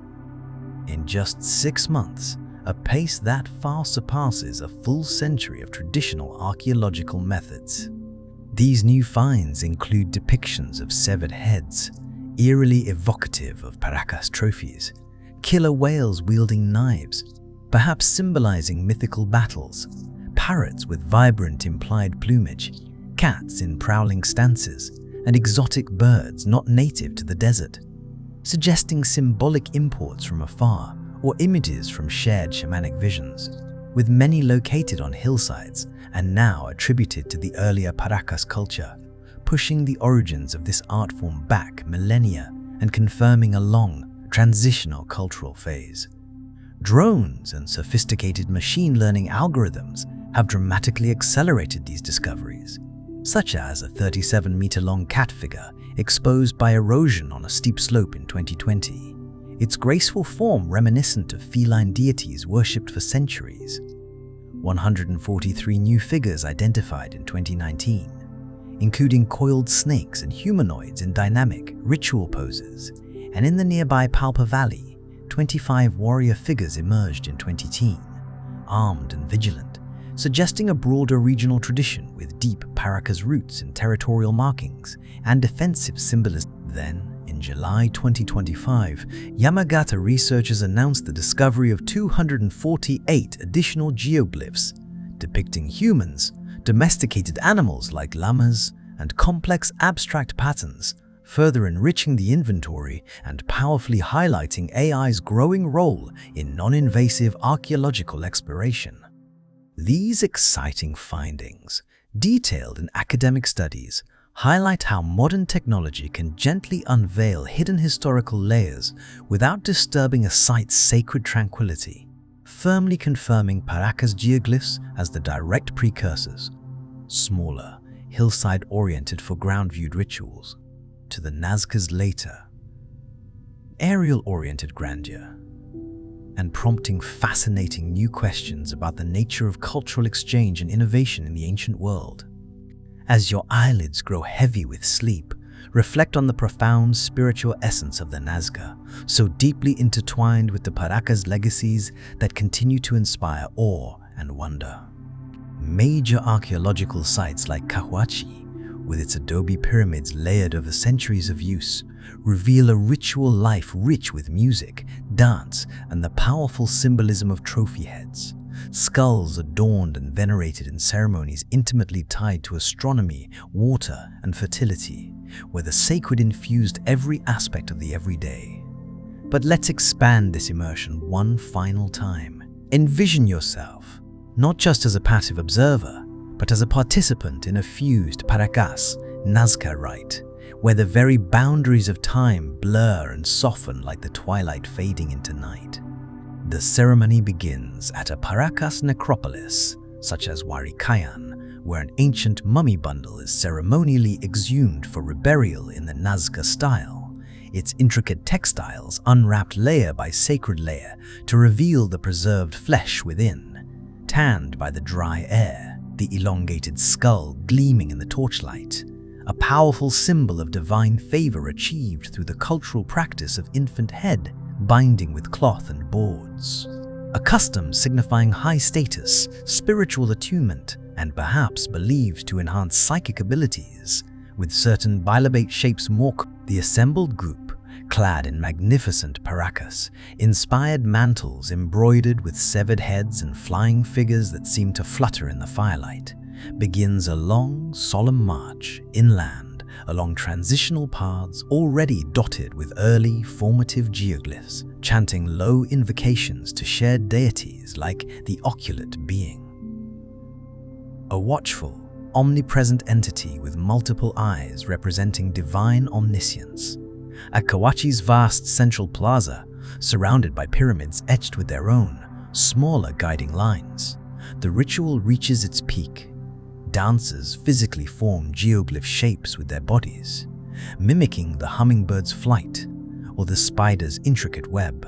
Speaker 1: In just 6 months, a pace that far surpasses a full century of traditional archaeological methods. These new finds include depictions of severed heads, eerily evocative of Paracas trophies, killer whales wielding knives, perhaps symbolizing mythical battles, parrots with vibrant implied plumage, cats in prowling stances, and exotic birds not native to the desert, suggesting symbolic imports from afar or images from shared shamanic visions, with many located on hillsides and now attributed to the earlier Paracas culture, pushing the origins of this art form back millennia and confirming a long, transitional cultural phase. Drones and sophisticated machine learning algorithms have dramatically accelerated these discoveries, such as a 37-meter-long cat figure exposed by erosion on a steep slope in 2020, its graceful form reminiscent of feline deities worshipped for centuries. 143 new figures identified in 2019, including coiled snakes and humanoids in dynamic, ritual poses, and in the nearby Palpa Valley, 25 warrior figures emerged in 2010, armed and vigilant, suggesting a broader regional tradition with deep Paracas roots in territorial markings and defensive symbolism. Then, in July 2025, Yamagata researchers announced the discovery of 248 additional geoglyphs depicting humans, domesticated animals like llamas, and complex abstract patterns, further enriching the inventory and powerfully highlighting AI's growing role in non-invasive archaeological exploration. These exciting findings, detailed in academic studies, highlight how modern technology can gently unveil hidden historical layers without disturbing a site's sacred tranquility, firmly confirming Paracas geoglyphs as the direct precursors, smaller, hillside-oriented for ground-viewed rituals, to the Nazca's later, aerial-oriented grandeur, and prompting fascinating new questions about the nature of cultural exchange and innovation in the ancient world. As your eyelids grow heavy with sleep, reflect on the profound spiritual essence of the Nazca, so deeply intertwined with the Paracas legacies that continue to inspire awe and wonder. Major archaeological sites like Cahuachi, with its adobe pyramids layered over centuries of use, reveal a ritual life rich with music, dance, and the powerful symbolism of trophy heads, skulls adorned and venerated in ceremonies intimately tied to astronomy, water, and fertility, where the sacred infused every aspect of the everyday. But let's expand this immersion one final time. Envision yourself, not just as a passive observer, but as a participant in a fused Paracas Nazca rite, where the very boundaries of time blur and soften like the twilight fading into night. The ceremony begins at a Paracas necropolis, such as Warikayan, where an ancient mummy bundle is ceremonially exhumed for reburial in the Nazca style, its intricate textiles unwrapped layer by sacred layer to reveal the preserved flesh within, tanned by the dry air, the elongated skull gleaming in the torchlight, a powerful symbol of divine favor achieved through the cultural practice of infant head binding with cloth and boards. A custom signifying high status, spiritual attunement, and perhaps believed to enhance psychic abilities, with certain bilobate shapes the assembled group, clad in magnificent Paracas, inspired mantles embroidered with severed heads and flying figures that seem to flutter in the firelight, begins a long, solemn march inland along transitional paths already dotted with early, formative geoglyphs, chanting low invocations to shared deities like the oculate being. A watchful, omnipresent entity with multiple eyes representing divine omniscience. At Kawachi's vast central plaza, surrounded by pyramids etched with their own, smaller guiding lines, the ritual reaches its peak. Dancers physically form geoglyph shapes with their bodies, mimicking the hummingbird's flight or the spider's intricate web,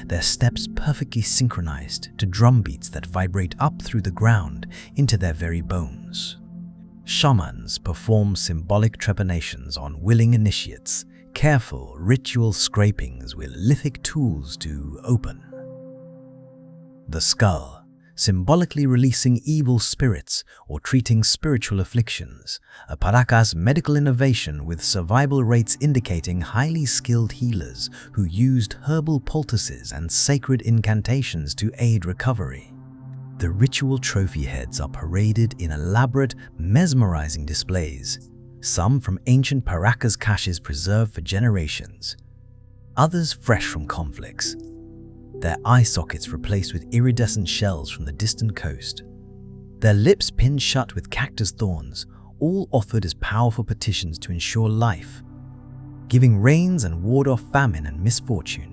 Speaker 1: their steps perfectly synchronized to drumbeats that vibrate up through the ground into their very bones. Shamans perform symbolic trepanations on willing initiates, careful ritual scrapings with lithic tools to open the skull, symbolically releasing evil spirits or treating spiritual afflictions, a Paracas medical innovation with survival rates indicating highly skilled healers who used herbal poultices and sacred incantations to aid recovery. The ritual trophy heads are paraded in elaborate, mesmerizing displays, some from ancient Paracas caches preserved for generations, others fresh from conflicts, their eye sockets replaced with iridescent shells from the distant coast, their lips pinned shut with cactus thorns, all offered as powerful petitions to ensure life, giving rains and ward off famine and misfortune.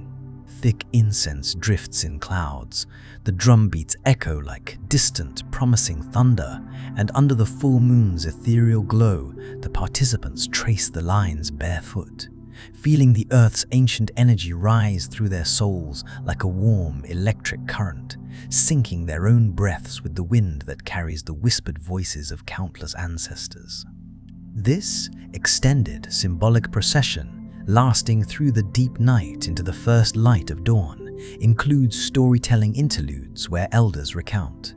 Speaker 1: Thick incense drifts in clouds, the drum beats echo like distant, promising thunder, and under the full moon's ethereal glow, the participants trace the lines barefoot, feeling the earth's ancient energy rise through their souls like a warm electric current, syncing their own breaths with the wind that carries the whispered voices of countless ancestors. This extended symbolic procession, lasting through the deep night into the first light of dawn, includes storytelling interludes where elders recount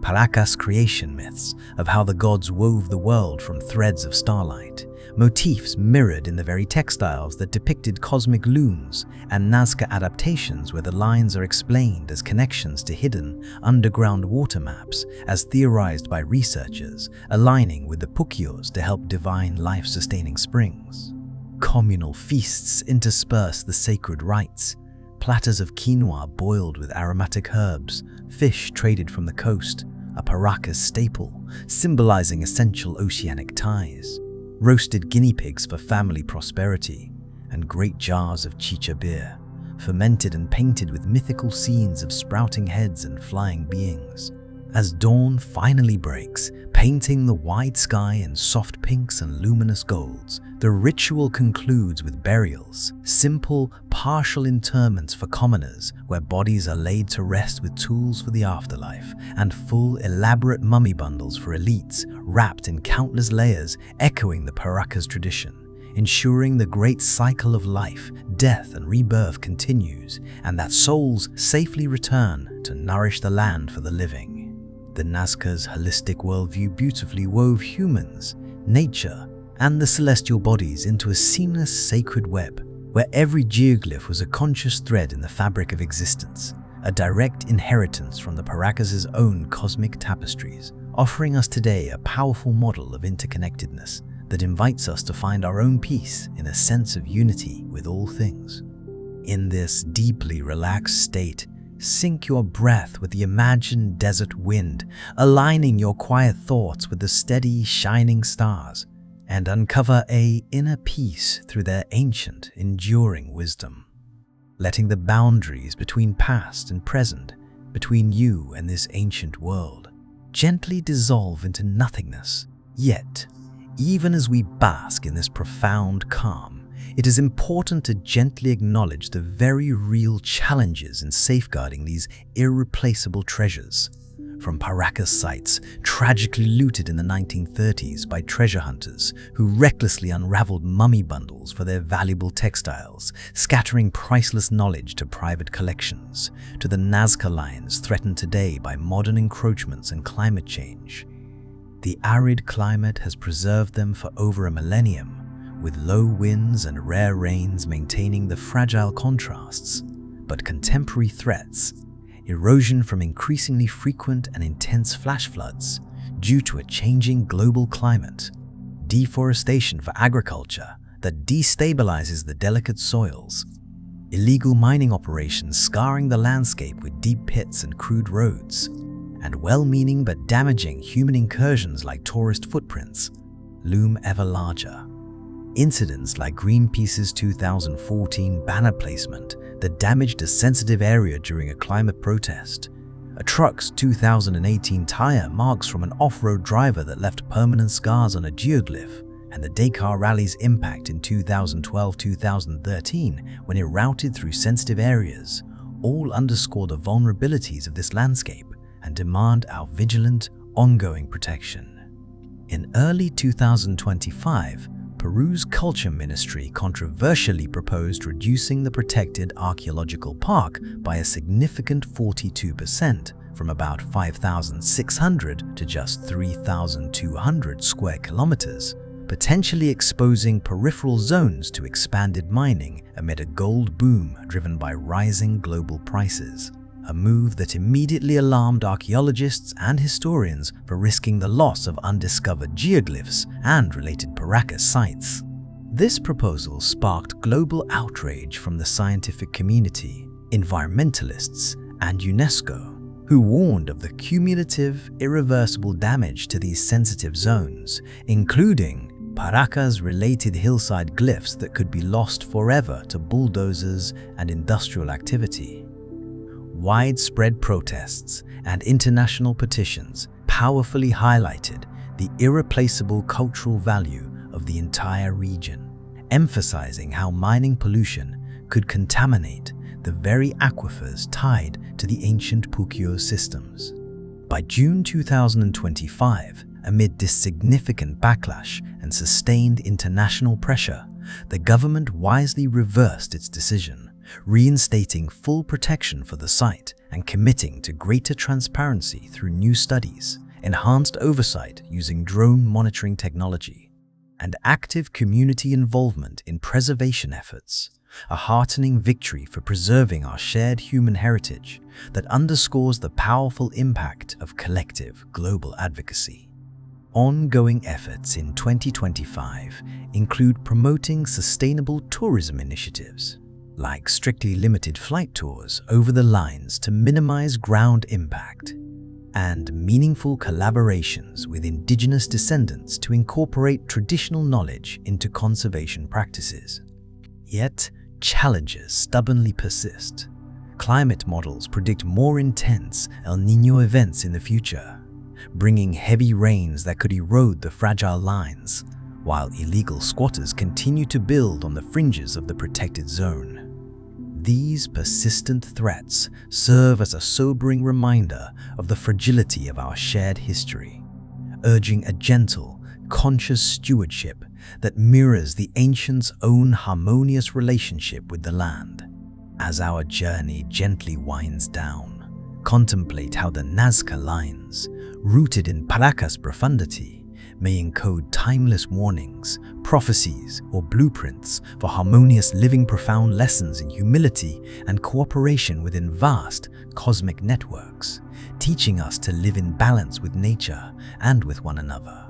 Speaker 1: Paracas creation myths of how the gods wove the world from threads of starlight, motifs mirrored in the very textiles that depicted cosmic looms, and Nazca adaptations where the lines are explained as connections to hidden underground water maps as theorized by researchers, aligning with the puquios to help divine life-sustaining springs. Communal feasts intersperse the sacred rites, platters of quinoa boiled with aromatic herbs, fish traded from the coast, a Paracas staple, symbolizing essential oceanic ties, roasted guinea pigs for family prosperity, and great jars of chicha beer, fermented and painted with mythical scenes of sprouting heads and flying beings. As dawn finally breaks, painting the wide sky in soft pinks and luminous golds, the ritual concludes with burials, simple, partial interments for commoners where bodies are laid to rest with tools for the afterlife, and full, elaborate mummy bundles for elites, wrapped in countless layers, echoing the Paracas tradition, ensuring the great cycle of life, death, and rebirth continues, and that souls safely return to nourish the land for the living. The Nazca's holistic worldview beautifully wove humans, nature, and the celestial bodies into a seamless sacred web, where every geoglyph was a conscious thread in the fabric of existence, a direct inheritance from the Paracas' own cosmic tapestries, offering us today a powerful model of interconnectedness that invites us to find our own peace in a sense of unity with all things. In this deeply relaxed state, sync your breath with the imagined desert wind, aligning your quiet thoughts with the steady, shining stars, and uncover an inner peace through their ancient, enduring wisdom, letting the boundaries between past and present, between you and this ancient world, gently dissolve into nothingness. Yet, even as we bask in this profound calm, it is important to gently acknowledge the very real challenges in safeguarding these irreplaceable treasures. From Paracas sites, tragically looted in the 1930s by treasure hunters who recklessly unraveled mummy bundles for their valuable textiles, scattering priceless knowledge to private collections, to the Nazca Lines threatened today by modern encroachments and climate change. The arid climate has preserved them for over a millennium, with low winds and rare rains maintaining the fragile contrasts. But contemporary threats, erosion from increasingly frequent and intense flash floods due to a changing global climate, deforestation for agriculture that destabilizes the delicate soils, illegal mining operations scarring the landscape with deep pits and crude roads, and well-meaning but damaging human incursions like tourist footprints loom ever larger. Incidents like Greenpeace's 2014 banner placement that damaged a sensitive area during a climate protest, a truck's 2018 tire marks from an off-road driver that left permanent scars on a geoglyph, and the Dakar Rally's impact in 2012-2013 when it routed through sensitive areas, all underscore the vulnerabilities of this landscape and demand our vigilant, ongoing protection. In early 2025, Peru's Culture Ministry controversially proposed reducing the protected archaeological park by a significant 42%, from about 5,600 to just 3,200 square kilometers, potentially exposing peripheral zones to expanded mining amid a gold boom driven by rising global prices. A move that immediately alarmed archaeologists and historians for risking the loss of undiscovered geoglyphs and related Paracas sites. This proposal sparked global outrage from the scientific community, environmentalists, and UNESCO, who warned of the cumulative, irreversible damage to these sensitive zones, including Paracas-related hillside glyphs that could be lost forever to bulldozers and industrial activity. Widespread protests and international petitions powerfully highlighted the irreplaceable cultural value of the entire region, emphasizing how mining pollution could contaminate the very aquifers tied to the ancient puquios systems. By June 2025, amid this significant backlash and sustained international pressure, the government wisely reversed its decision, reinstating full protection for the site and committing to greater transparency through new studies, enhanced oversight using drone monitoring technology, and active community involvement in preservation efforts, a heartening victory for preserving our shared human heritage that underscores the powerful impact of collective global advocacy. Ongoing efforts in 2025 include promoting sustainable tourism initiatives, like strictly limited flight tours over the lines to minimize ground impact, and meaningful collaborations with indigenous descendants to incorporate traditional knowledge into conservation practices. Yet, challenges stubbornly persist. Climate models predict more intense El Niño events in the future, bringing heavy rains that could erode the fragile lines, while illegal squatters continue to build on the fringes of the protected zone. These persistent threats serve as a sobering reminder of the fragility of our shared history, urging a gentle, conscious stewardship that mirrors the ancients' own harmonious relationship with the land. As our journey gently winds down, contemplate how the Nazca Lines, rooted in Paracas profundity, may encode timeless warnings, prophecies, or blueprints for harmonious living, profound lessons in humility and cooperation within vast cosmic networks, teaching us to live in balance with nature and with one another.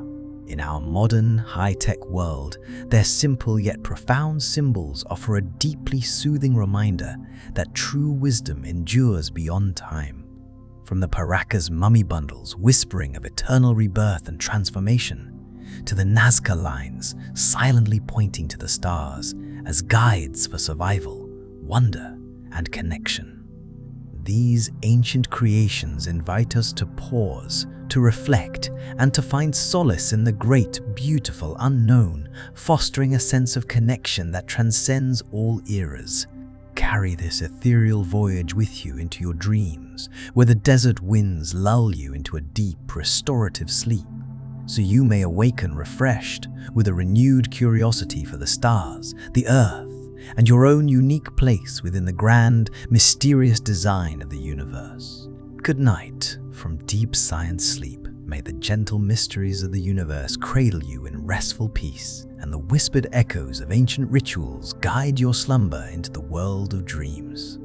Speaker 1: In our modern, high-tech world, their simple yet profound symbols offer a deeply soothing reminder that true wisdom endures beyond time. From the Paracas mummy bundles whispering of eternal rebirth and transformation, to the Nazca Lines silently pointing to the stars as guides for survival, wonder, and connection. These ancient creations invite us to pause, to reflect, and to find solace in the great, beautiful unknown, fostering a sense of connection that transcends all eras. Carry this ethereal voyage with you into your dreams, where the desert winds lull you into a deep, restorative sleep, so you may awaken refreshed with a renewed curiosity for the stars, the earth, and your own unique place within the grand, mysterious design of the universe. Good night from deep science sleep. May the gentle mysteries of the universe cradle you in restful peace, and the whispered echoes of ancient rituals guide your slumber into the world of dreams.